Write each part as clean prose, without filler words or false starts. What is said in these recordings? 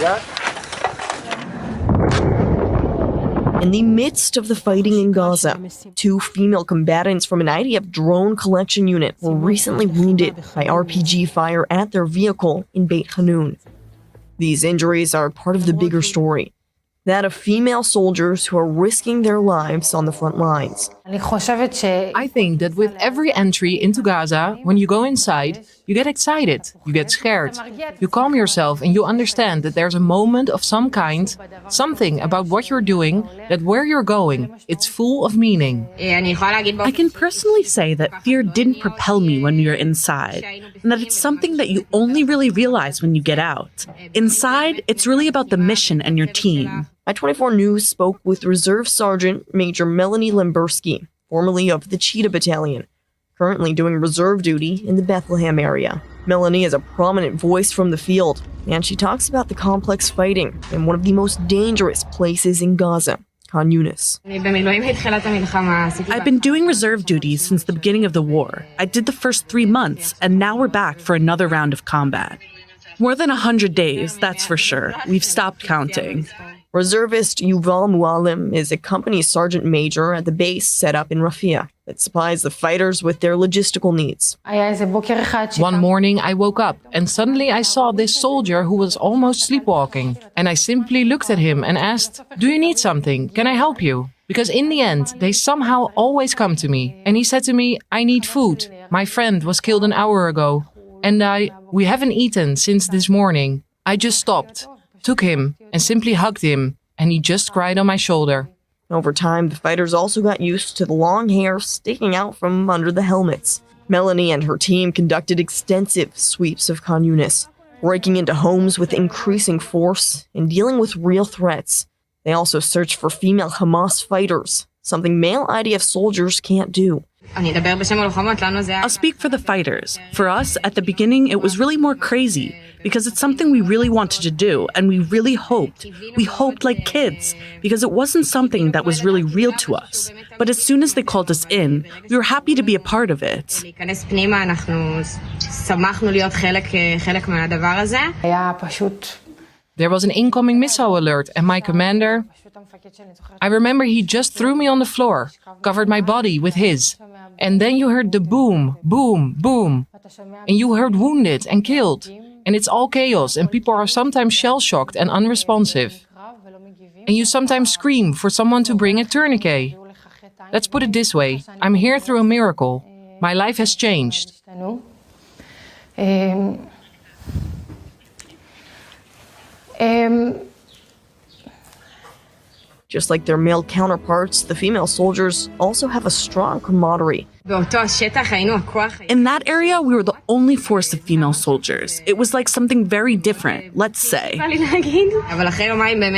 In the midst of the fighting in Gaza, 2 female combatants from an IDF drone collection unit were recently wounded by RPG fire at their vehicle in Beit Hanun. These injuries are part of the bigger story, that of female soldiers who are risking their lives on the front lines. I think that with every entry into Gaza, when you go inside, you get excited, you get scared. You calm yourself and you understand that there's a moment of some kind, something about what you're doing, that where you're going, it's full of meaning. I can personally say that fear didn't propel me when we were inside, and that it's something that you only really realize when you get out. Inside, it's really about the mission and your team. I-24 News spoke with Reserve Sergeant Major Melanie Lemberski, formerly of the Cheetah Battalion, currently doing reserve duty in the Bethlehem area. Melanie is a prominent voice from the field, and she talks about the complex fighting in one of the most dangerous places in Gaza, Khan Yunis. I've been doing reserve duty since the beginning of the war. I did the first 3 months, and now we're back for another round of combat. More than 100 days, that's for sure. We've stopped counting. Reservist Yuval Mualim is a company sergeant major at the base set up in Rafia that supplies the fighters with their logistical needs. One morning I woke up and suddenly I saw this soldier who was almost sleepwalking. And I simply looked at him and asked, "Do you need something? Can I help you?" Because in the end, they somehow always come to me. And he said to me, "I need food. My friend was killed an hour ago. And we haven't eaten since this morning." I just stopped, took him, and simply hugged him, and he just cried on my shoulder. Over time, the fighters also got used to the long hair sticking out from under the helmets. Melanie and her team conducted extensive sweeps of Khan Yunis, breaking into homes with increasing force and dealing with real threats. They also searched for female Hamas fighters, something male IDF soldiers can't do. I'll speak for the fighters. For us, at the beginning, it was really more crazy because it's something we really wanted to do, and we really hoped. We hoped like kids because it wasn't something that was really real to us. But as soon as they called us in, we were happy to be a part of it. There was an incoming missile alert and my commander, I remember he just threw me on the floor, covered my body with his. And then you heard the boom, boom, boom. And you heard wounded and killed. And it's all chaos and people are sometimes shell-shocked and unresponsive. And you sometimes scream for someone to bring a tourniquet. Let's put it this way, I'm here through a miracle. My life has changed. Just like their male counterparts, the female soldiers also have a strong camaraderie. In that area, we were the only force of female soldiers. It was like something very different, let's say.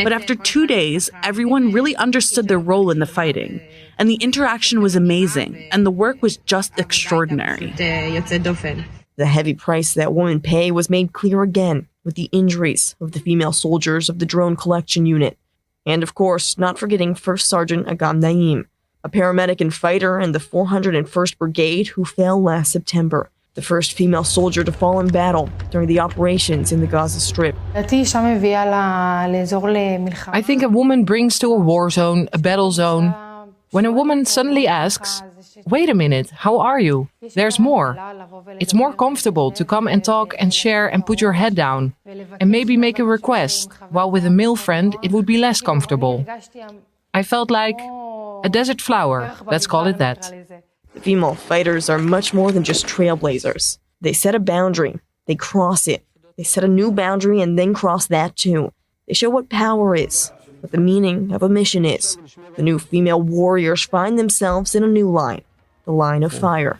But after 2 days, everyone really understood their role in the fighting. And the interaction was amazing, and the work was just extraordinary. The heavy price that women pay was made clear again with the injuries of the female soldiers of the drone collection unit. And of course, not forgetting First Sergeant Agam Naim, a paramedic and fighter in the 401st Brigade who fell last September, the first female soldier to fall in battle during the operations in the Gaza Strip. I think a woman brings to a war zone, a battle zone. When a woman suddenly asks, "Wait a minute, how are you?" There's more. It's more comfortable to come and talk and share and put your head down and maybe make a request, while with a male friend it would be less comfortable. I felt like a desert flower, let's call it that. The female fighters are much more than just trailblazers. They set a boundary, they cross it. They set a new boundary and then cross that too. They show what power is, what the meaning of a mission is. The new female warriors find themselves in a new line, the line of fire.